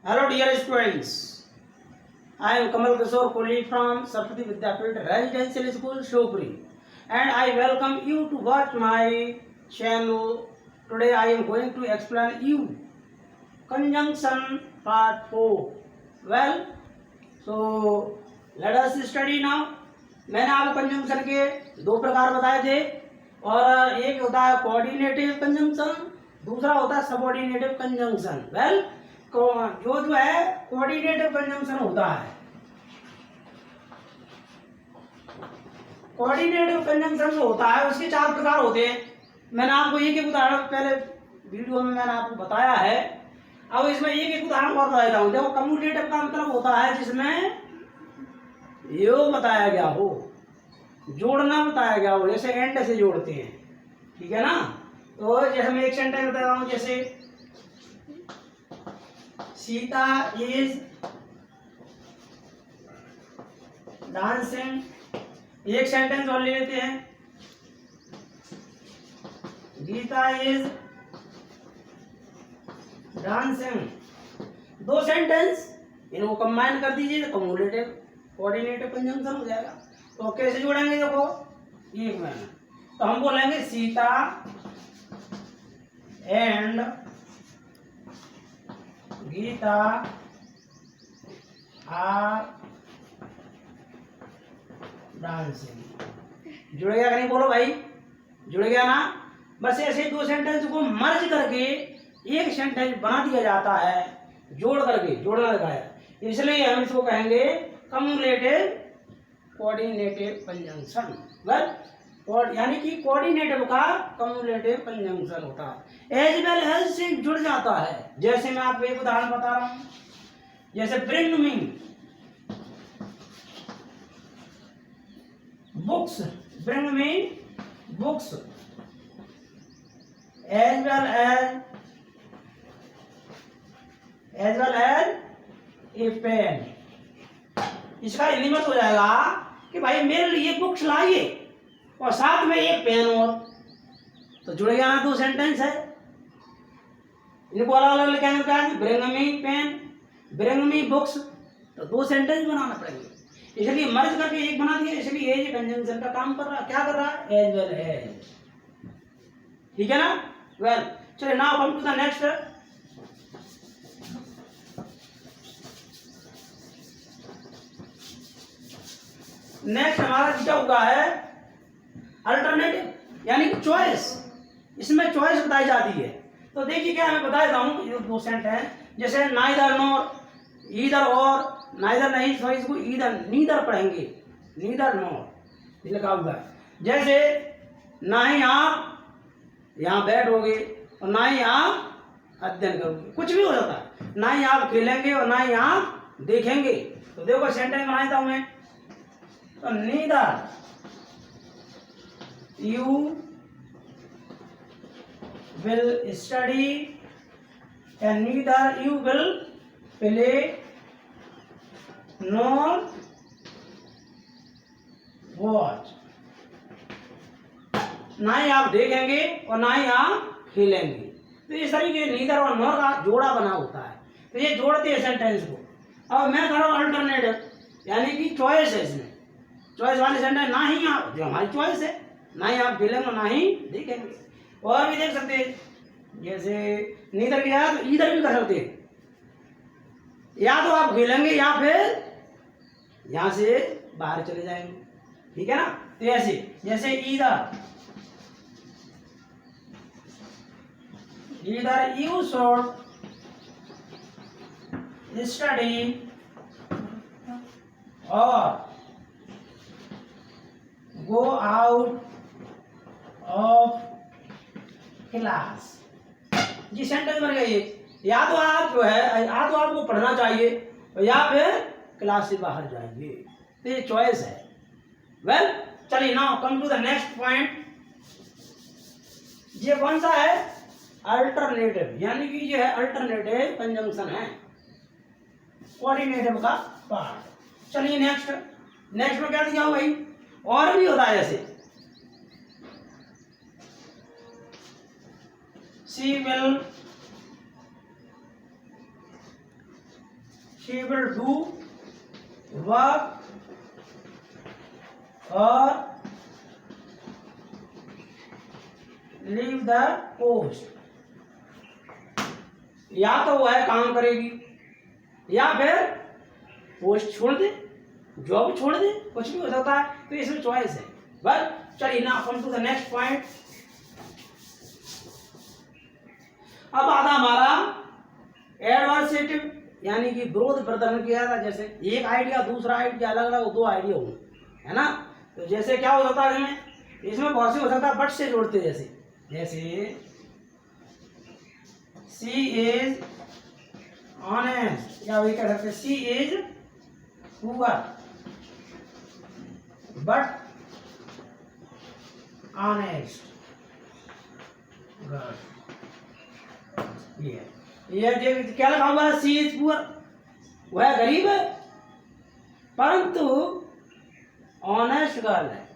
Hello dear students, I am Kamal Kishore Kohli from Saraswati Vidyapeeth Residential School, Shopuri, and I welcome you to watch my channel. Today I am going to explain you conjunction part 4. Well, so let us study now. मैंने आपको conjunction के दो प्रकार बताए थे और एक होता है कोऑर्डिनेटिव कंजंक्शन, दूसरा होता है सबऑर्डिनेटिव कंजंक्शन। वेल, जो है कोऑर्डिनेटिव कंजंक्शन होता है, कोऑर्डिनेटिव कंजंक्शन जो होता है उसके चार प्रकार होते हैं। मैंने आपको एक एक उदाहरण पहले वीडियो में मैंने आपको बताया है। अब इसमें एक एक उदाहरण और बता देता हूँ। देखो, कम्यूटेटिव का मतलब होता है जिसमें योग बताया गया हो, जोड़ना बताया गया हो, जैसे एंड से जोड़ते हैं, ठीक है ना। तो जैसे मैं एक सेंटेंस बता रहा हूँ, जैसे सीता इज डांसिंग, एक सेंटेंस और ले लेते हैं, गीता इज डांसिंग। दो सेंटेंस इनको कंबाइन कर दीजिए तो कम्युलेटिव कोऑर्डिनेटिव कंजंक्शन हो जाएगा। तो कैसे जोड़ेंगे, देखो एक मिनट। तो हम बोलेंगे Sita and Gita are dancing. जुड़ गया कि नहीं, बोलो भाई, जुड़ गया ना। बस ऐसे दो सेंटेंस को मर्ज करके एक सेंटेंस बना दिया जाता है, जोड़ करके, जोड़ना लगाया, इसलिए हम इसको कहेंगे कम्युलेटिव कोऑर्डिनेटिव कंजंक्शन। वेल, यानी कि कोऑर्डिनेटिव का कम्युलेटिव कंजंक्शन होता है, एज वेल एज से जुड़ जाता है। जैसे मैं आपको एक उदाहरण बता रहा हूं, जैसे bring me books, bring me books as well as a pen. इसका हिंदी में हो जाएगा कि भाई मेरे लिए बुक्स लाइए और साथ में एक पेन और। तो जुड़ गया ना, दो सेंटेंस है। इनको अलग अलग लिखेंगे, क्या है, bring me pen, bring me books, तो दो सेंटेंस बनाना पड़ेंगे। इसलिए मर्ज करके एक बना दिया, इसलिए एज कंजंक्शन का काम कर रहा, क्या कर रहा है, एज वेल एज, ठीक है ना। वेल, चलिए now come to the next. Next हमारा क्या हुआ है, अल्टरनेटिव, यानी कि चॉइस। इसमें चॉइस बताई जाती है। तो देखिए क्या मैं बता देता हूँ, ये दो सेंट है, जैसे नाइदर नॉर, ईदर और, नाइदर नहीं, सॉरी इसको ईदर नीदर पढ़ेंगे, नीदर नॉर लिखा हुआ है। जैसे ना ही आप यहाँ बैठोगे और ना ही आप अध्ययन करोगे, कुछ भी हो जाता है, ना ही आप खेलेंगे और ना ही आप देखेंगे। तो देखो सेंटेंस बना देता हूँ मैं, तो neither you will study and neither you will play nor watch. ना ही आप देखेंगे और ना ही आप खेलेंगे। तो इस तरीके नीदर और नॉर का जोड़ा बना होता है। तो ये जोड़ते हैं सेंटेंस को। अब मैं करूँ अल्टरनेटिव, यानी कि चॉइस है इसमें, चॉइस वाले सेंटेंस, ना ही आप, जो हमारी चॉइस है, ना ही आप खेलेंगे ना ही देखेंगे। और भी देख सकते हैं, जैसे नीदर किया तो इधर भी कर सकते हैं, या तो आप खेलेंगे या फिर यहां से बाहर चले जाएंगे, ठीक है ना। तो ऐसे जैसे इधर you should study or go out of class. जी सेंटेंस बन गई, या तो आप जो है, या तो आपको पढ़ना चाहिए या फिर क्लास से बाहर जाएंगे। तो ये चॉइस है। वेल, चलिए now come to the next point. ये कौन सा है, अल्टरनेटिव, यानी कि ये है अल्टरनेटिव कंजंक्शन है, कोऑर्डिनेटिव का पार्ट। चलिए नेक्स्ट में क्या दिया हो भाई, और भी होता है, जैसे she will she will do work or leave the post. या तो वह काम करेगी या फिर पोस्ट छोड़ दे, जॉब छोड़ दे, कुछ भी हो सकता है। तो इसमें चॉइस है। बस चलिए ना come to the next point. अब आता हमारा एडवर्सेटिव, यानी कि विरोध प्रदर्शन किया था। जैसे एक आइडिया दूसरा आइडिया अलग अलग दो आइडिया हो, है ना। तो जैसे क्या हो सकता है इसमें बहुत सी हो सकता है बट से जोड़ते। जैसे सी इज ऑनेस्ट, या वही कह सकते सी इज पुअर बट ऑनेस्ट। ये क्या लिखा हुआ है, सी इज पुअर, वह गरीब है परंतु ऑनेस्ट गर्ल है।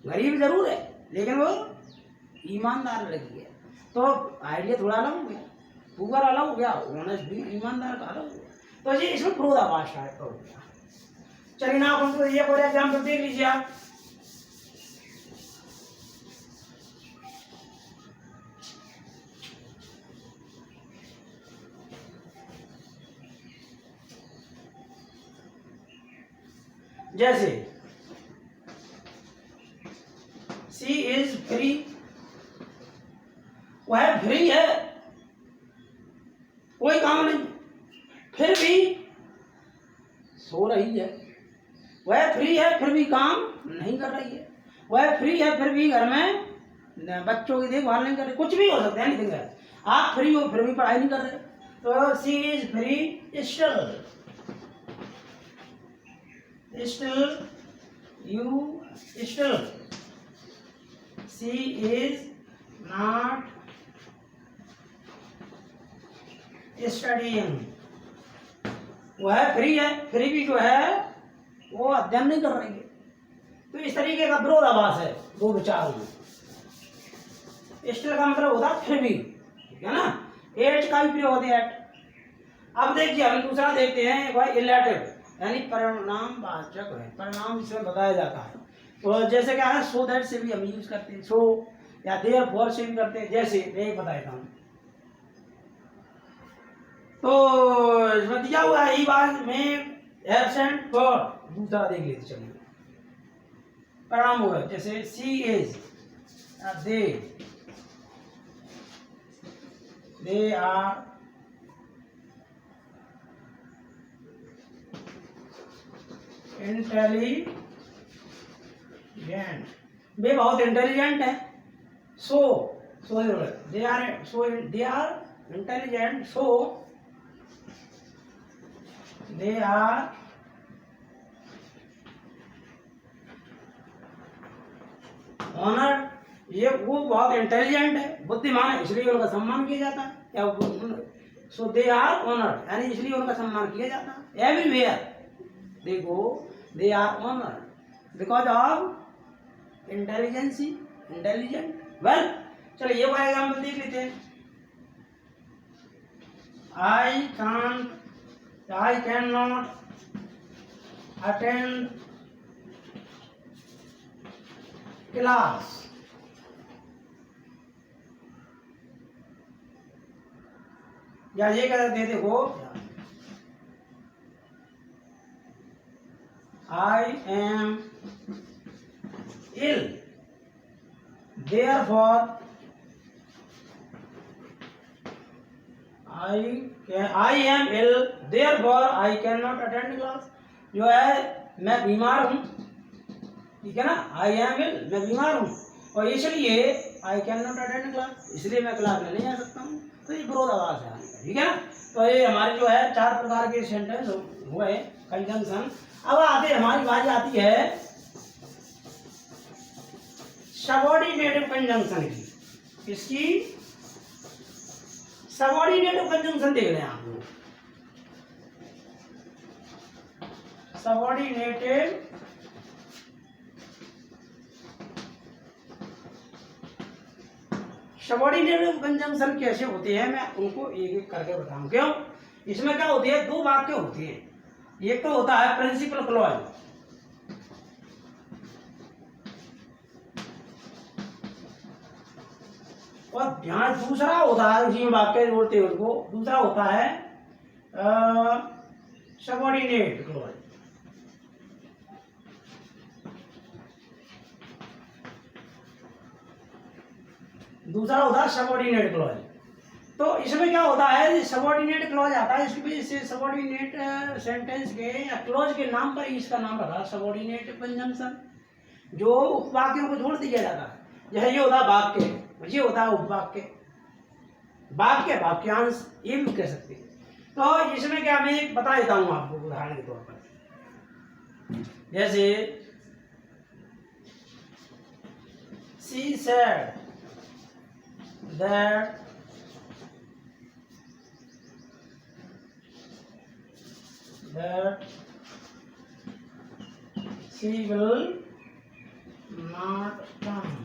गरीब जरूर है लेकिन वो ईमानदार लड़की है। तो आइडिया थोड़ा अलग हो गया, पुअर अलग हो गया, ऑनेस्ट भी ईमानदार का अलग हो गया। तो ये इसमें विरोधाभास टाइप का हो गया। चलिए ना आप ये और एग्जाम्पल देख लीजिए आप। जैसे सी इज फ्री, वह फ्री है, कोई काम नहीं, फिर भी सो रही है। वह फ्री है फिर भी काम नहीं कर रही है। वह फ्री है फिर भी घर में बच्चों की देखभाल नहीं कर रही। कुछ भी हो सकता है, नहीं है। आप फ्री हो फिर भी पढ़ाई नहीं कर रहे। तो she is free still, still you still she is not studying, वह फ्री है फिर भी जो है वो अध्ययन नहीं कर रही है। तो इस तरीके का विरोधाभास है दो विचारों में। स्टिल का मतलब होता है फिर भी, ठीक है ना। एट का भी प्रयोग होता है एट। अब देखिए हम दूसरा देखते हैं, वह इलेटिव यानी परिणाम वाचक है, परिणाम इसमें बताया जाता है। तो जैसे क्या है, सो दैट से भी हम यूज करते हैं, सो या देयरफॉर से भी करते हैं। जैसे मैं एक बताता हूँ, तो इसमें दिया हुआ है ही बात में एब्सेंट फॉर, दूसरा देख लेते चलिए। परिणाम होगा जैसे she is, they are intelligent, वे बहुत इंटेलिजेंट है। So they are intelligent, so they are honoured, ये वो बहुत इंटेलिजेंट है, बुद्धिमान है, इसलिए उनका सम्मान किया जाता है। क्या सो दे आर ऑनर्ड यानी इसलिए उनका सम्मान किया जाता है। Everywhere they go, they are honored because of intelligent। well चलिए ये वाला एग्जाम्पल देख लेते हैं। I cannot attend class, या ये कह देते देखो, I am ill, therefore I am ill, therefore I cannot attend class। जो है मैं बीमार हूँ, ठीक है ना, I am ill मैं बीमार हूँ और इसलिए I cannot attend class, इसलिए मैं क्लास में नहीं आ सकता हूँ। तो ये विरोधाभास है, ठीक है ना। तो ये हमारे जो है चार प्रकार के सेंटेंस हुए कंजंक्शन। अब आते हमारी बारी आती है सबऑर्डिनेटिव कंजंक्शन की। इसकी सबऑर्डिनेटिव कंजंक्शन देख रहे हैं आप लोग। सबऑर्डिनेटिव कंजंक्शन कैसे होते हैं मैं उनको एक एक करके बताऊं। क्यों, इसमें क्या होती है, दो वाक्य होती है। एक तो होता है प्रिंसिपल क्लॉज, और ध्यान दूसरा होता है, उसी में वाक्य जोड़ते हैं उसको, दूसरा होता है सबऑर्डिनेट क्लॉज। दूसरा होता है सबऑर्डिनेट क्लॉज। तो इसमें क्या होता है, सबऑर्डिनेट क्लॉज आता है, इसकी वजह से सबऑर्डिनेट सेंटेंस के या क्लॉज के नाम पर ही इसका नाम रखा सबऑर्डिनेट कंजंक्शन, जो उपवाक्यों को जोड़ दिया जाता है। जैसे ये होता है वाक्य, ये होता है उपवाक्य, वाक्य वाक्यांश ये भी कह सकते हैं। तो इसमें क्या, मैं एक बता देता हूं आपको उदाहरण के तौर पर। जैसे she said that she will not come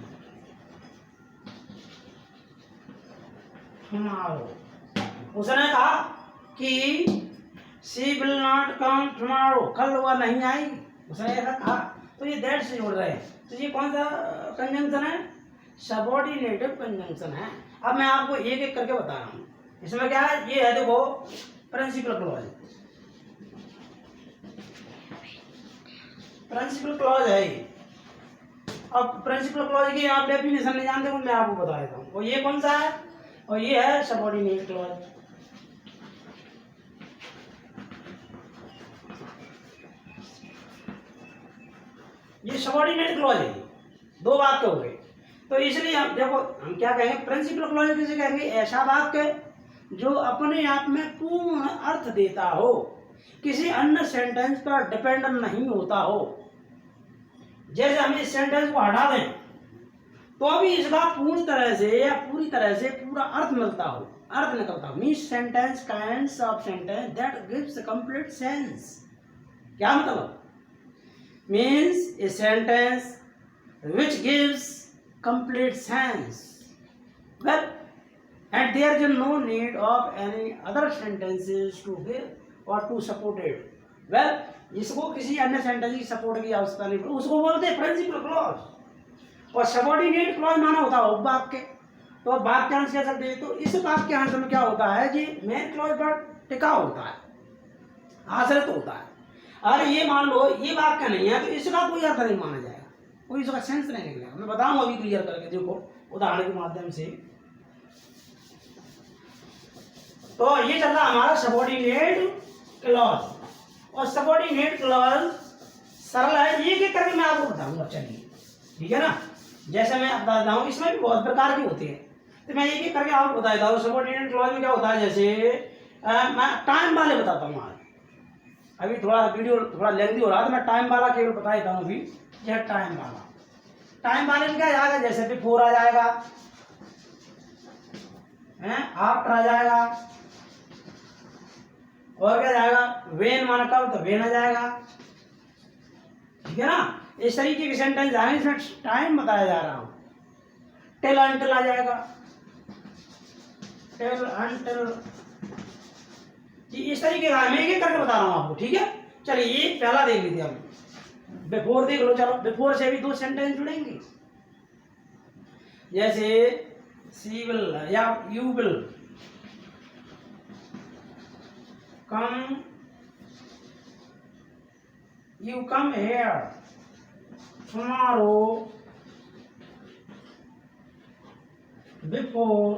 tomorrow। उसने कहा कि she will not come tomorrow, कल वह नहीं आएगी, उसने ऐसा कहा। तो ये दैट से जोड़ रहे हैं। तो ये कौन सा कंजंक्शन है, सबऑर्डिनेटिव कंजंक्शन है। अब मैं आपको एक एक करके बता रहा हूँ। इसमें क्या है, ये है देखो प्रिंसिपल क्लॉज, प्रिंसिपल क्लॉज है ये। अब प्रिंसिपल क्लॉज की आप डेफिनेशन नहीं जानते हो, मैं आपको बता देता हूँ। और ये कौन सा है, और ये है सबऑर्डिनेट क्लॉज। ये सबऑर्डिनेट क्लॉज है, दो वाक्य हो गए। तो इसलिए हम देखो, हम क्या कहेंगे, प्रिंसिपल क्लॉज किसे कहेंगे, ऐसा वाक्य जो अपने आप में पूर्ण अर्थ देता हो, किसी अन्य सेंटेंस पर डिपेंडेंट नहीं होता हो। जैसे हम इस सेंटेंस को हटा दें तो अभी इसका पूर्ण तरह से या पूरी तरह से पूरा अर्थ मिलता हो, अर्थ निकलता हो। Means sentence kinds of sentence that gives complete sense. क्या मतलब, means a sentence which gives complete sense, well, and there is no need of any other sentences to give or to support it। well, इसको किसी अन्य sentence की support की आवश्यकता नहीं पड़ती, उसको बोलते हैं प्रिंसिपल क्लॉज। और सबऑर्डिनेट क्लॉज माना होता है उपवाक्य, तो वाक्यांश कह सकते हैं। तो इस वाक्यांश में क्या होता है कि मेन क्लॉज पर टिका होता है, आश्रित होता है। और ये मान लो ये वाक्य नहीं है तो इसका कोई अर्थ नहीं माना जाएगा, कोई इसका सेंस नहीं निकलेगा। मैं बताऊंगा अभी क्लियर करके, देखो उदाहरण के माध्यम से। तो ये चल रहा हमारा सबऑर्डिनेट क्लॉज, और सबऑर्डिनेट क्लॉज सरल है, एक एक करके मैं आपको बताऊंगा, चलिए ठीक है ना। जैसे मैं बताता हूँ, इसमें भी बहुत प्रकार के होते हैं, तो मैं एक एक करके आपको बता देता हूँ। सबऑर्डिनेट क्लॉज में क्या होता है, जैसे मैं टाइम वाले बताता हूँ आज। अभी थोड़ा वीडियो थोड़ा लेंथी हो रहा है तो मैं टाइम वाला केवल बता देता हूँ। अभी यह टाइम वाला, टाइम वाले में क्या जाएगा, जैसे बिफोर आ जाएगा, आफ्टर आ जाएगा, और क्या जाएगा, वेन माना कब, तो वेन आ जाएगा, ठीक है ना। इस तरीके के सेंटेंस आए, इसमें टाइम बताया जा रहा हूं। टिल अंटिल आ जाएगा, टिल अंटिल, इस तरीके का मैं एक करके बता रहा हूं आपको, ठीक है। चलिए ये पहला देख लीजिए, हम बिफोर देख लो। चलो बिफोर से भी दो सेंटेंस जुड़ेंगे, जैसे सी विल या you will come, you come here tomorrow before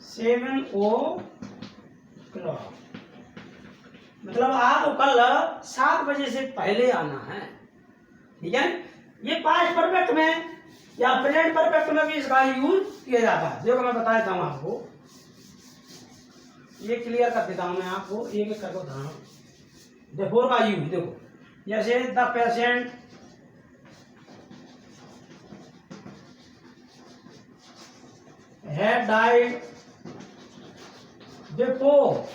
7 o'clock। मतलब आपको कल 7 बजे से पहले आना है, ठीक है। ये पास्ट परफेक्ट में या प्रेजेंट परफेक्ट में भी इसका यूज किया जाता है। देखो मैं बता देता हूं आपको, ये क्लियर कर देता हूं मैं आपको, एक एक करके उदाहरण। बिफोर का यूज देखो, जैसे the patient had died before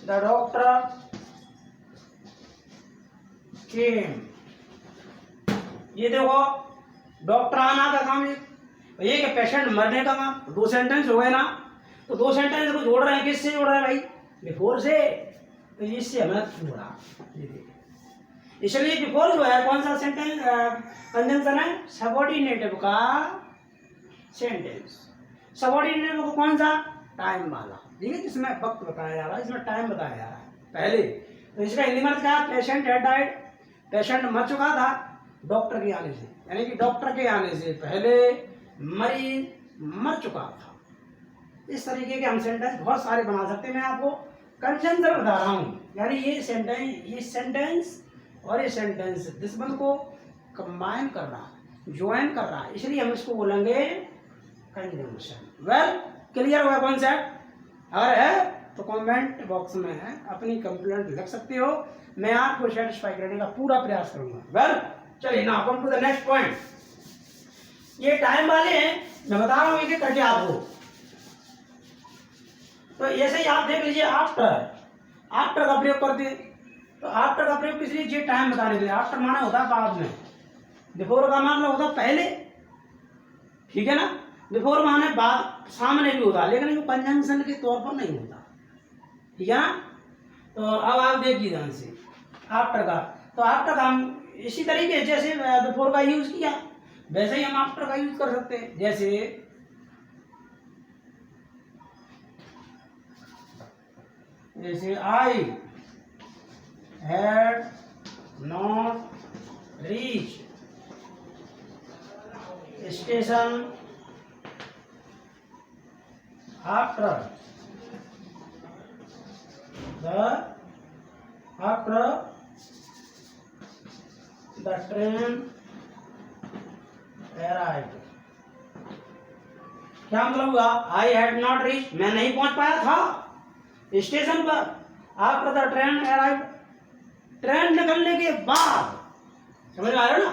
the doctor केम। ये देखो डॉक्टर आना का काम है, ये कि पेशेंट मरने का काम, दो सेंटेंस हो गए ना। तो दो सेंटेंस को जोड़ रहे हैं, किससे जोड़ रहे हैं भाई? बिफोर से। तो इससे हमें जोड़ा, ये देखिए। इसलिए बिफोर जो है कौन सा सेंटेंस कंजंक्शन है? सबऑर्डिनेटिव का सेंटेंस। सबऑर्डिनेटिव को कौन सा? टाइम वाला, ठीक है, जिसमें वक्त बताया जा रहा है, इसमें टाइम बताया जा रहा है पहले। तो इसका हिंदी में क्या? पेशेंट हैड डाइड, पेशेंट मर चुका था डॉक्टर के आने से, यानी कि डॉक्टर के आने से पहले मरीज मर चुका था। इस तरीके के हम सेंटेंस बहुत सारे बना सकते हैं। मैं आपको कंजंक्शन बता रहा हूँ, यानी ये सेंटेंस और ये सेंटेंस दुश्मन को कंबाइन कर रहा है, ज्वाइन कर रहा है, इसलिए हम इसको बोलेंगे कंजंक्शन। वेल, क्लियर हुआ कॉन्सेप्ट? अगर है तो कमेंट बॉक्स में है अपनी कंप्लेंट लिख सकते हो, मैं आपको सेटिस्फाई करने का पूरा प्रयास करूंगा। वेल, चलिए now come to the next point. ये टाइम वाले हैं, मैं बता रहा हूँ एक एक करके आपको। तो ऐसे ही आप देख लीजिए, आफ्टर का प्रयोग करते हैं। तो आफ्टर का प्रयोग किस लिए? ये टाइम बताने के लिए। आफ्टर माना होता है बाद में, बिफोर का माना होता है पहले, ठीक है ना। बिफोर माने बाद, सामने भी होता है, लेकिन वो कंजंक्शन के तौर पर नहीं होता, ठीक है ना। तो अब आप देखिए ध्यान से आफ्टर का। तो आफ्टर का हम इसी तरीके जैसे बिफोर का यूज किया वैसे ही हम आफ्टर का यूज कर सकते हैं। जैसे I had not reach station after the train arrived। क्या मतलब हुआ? आई हैड नॉट रीच, मैं नहीं पहुंच पाया था स्टेशन पर। After the train arrived, train निकलने के बाद, समझ में आ रहा है ना,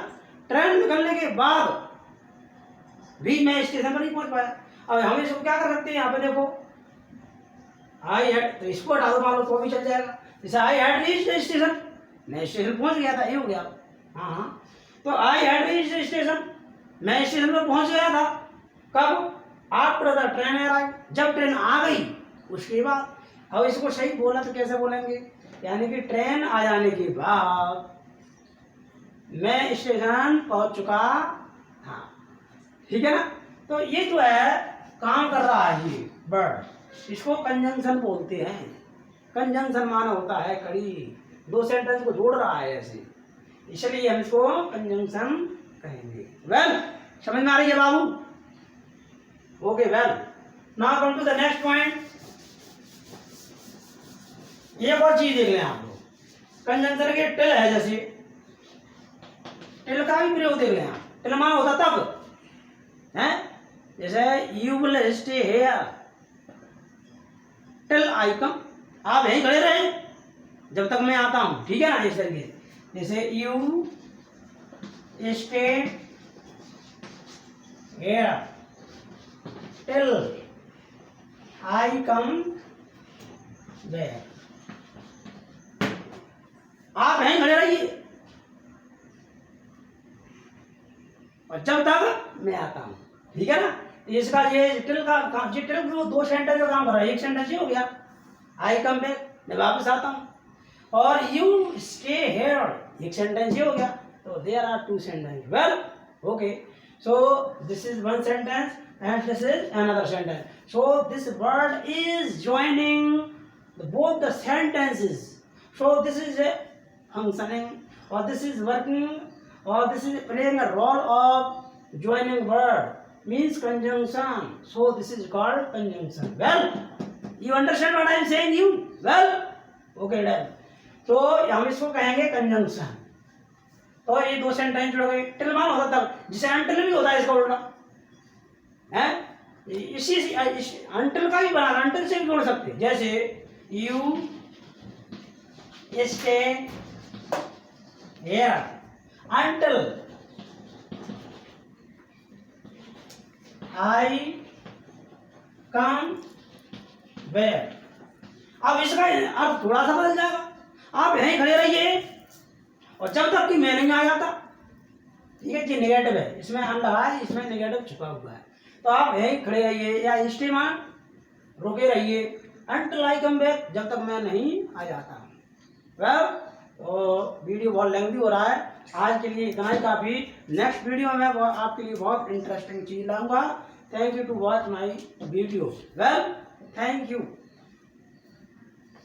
ट्रेन निकलने के बाद भी मैं स्टेशन पर नहीं पहुंच पाया। अब हम इसको क्या कर सकते हैं? यहाँ पे देखो, आई हैड, तो इसको हटा दो, मान लो तो भी चल जाएगा। जैसे आई हैड रीच्ड स्टेशन, मैं स्टेशन पहुंच गया था, ये हो गया। हाँ, तो आई हैड रीच्ड स्टेशन, मैं स्टेशन पर पहुंच गया था। कब? आफ्टर द ट्रेन अराइव्ड, जब ट्रेन आ गई उसके बाद। अब इसको सही बोला तो कैसे बोलेंगे? यानी कि ट्रेन आ जाने के बाद मैं स्टेशन पहुंच चुका था, ठीक है ना। तो ये जो है काम कर रहा है ये वर्ड, इसको कंजंक्शन बोलते हैं। कंजंक्शन माना होता है कड़ी, दो सेंटेंस को जोड़ रहा है ऐसे, इसलिए हम इसको कंजंक्शन कहेंगे। वेल, समझ में आ रही है बाबू? Okay, well, now come to the next point. एक और चीज देख लें आप लोग, कंजंक्शन के टिल है, जैसे टिल का भी प्रयोग देख लें आप। टिल माना होता तब है, जैसे you will stay here till I come, आप यहीं खड़े रहे जब तक मैं आता हूं, ठीक है ना। इस तरीके जैसे you stay here till I come there, आप यहीं खड़े रहिए और जब तक मैं आता हूं, ठीक है ना। इसका ये टिल का काम, ये टिल जो दो सेंटेंस का काम कर रहा है। एक सेंटेंस ये हो गया, आई कम बैक, मैं वापस आता हूं, और यू स्टे हियर, एक सेंटेंस ये हो गया। तो there are two sentence. Well, okay, so this is one sentence and this is another sentence. So this word is joining both the sentences. So this is a functioning, or this is working, or this is playing a role of joining word, means conjunction. So this is called conjunction. Well, you understand what I am saying you? Well, okay, done. So हम इसको कहेंगे conjunction। तो ये दो sentence जुड़ गए। Till मान होता तब, जिसे अंटिल भी होता है इसका उल्टा है, इसी अंटिल का भी बना, अंटिल से भी जोड़ सकते हैं। जैसे you stay here until I come back. अब इसका अर्थ थोड़ा सा बदल जाएगा, आप यहीं खड़े रहिए और जब तक कि मैं नहीं आ जाता, ठीक है। ये नेगेटिव है, इसमें अन लगा है, इसमें नेगेटिव छुपा हुआ है। तो आप यहीं खड़े रहिए या इंस्टे में रुके रहिए अनटिल आई कम बैक, जब तक मैं नहीं आ जाता। तो वीडियो बहुत लेंथी हो रहा है, आज के लिए इतना ही काफ़ी। नेक्स्ट वीडियो में आपके लिए बहुत इंटरेस्टिंग चीज़ लाऊंगा। Thank you to watch my video. Thank you.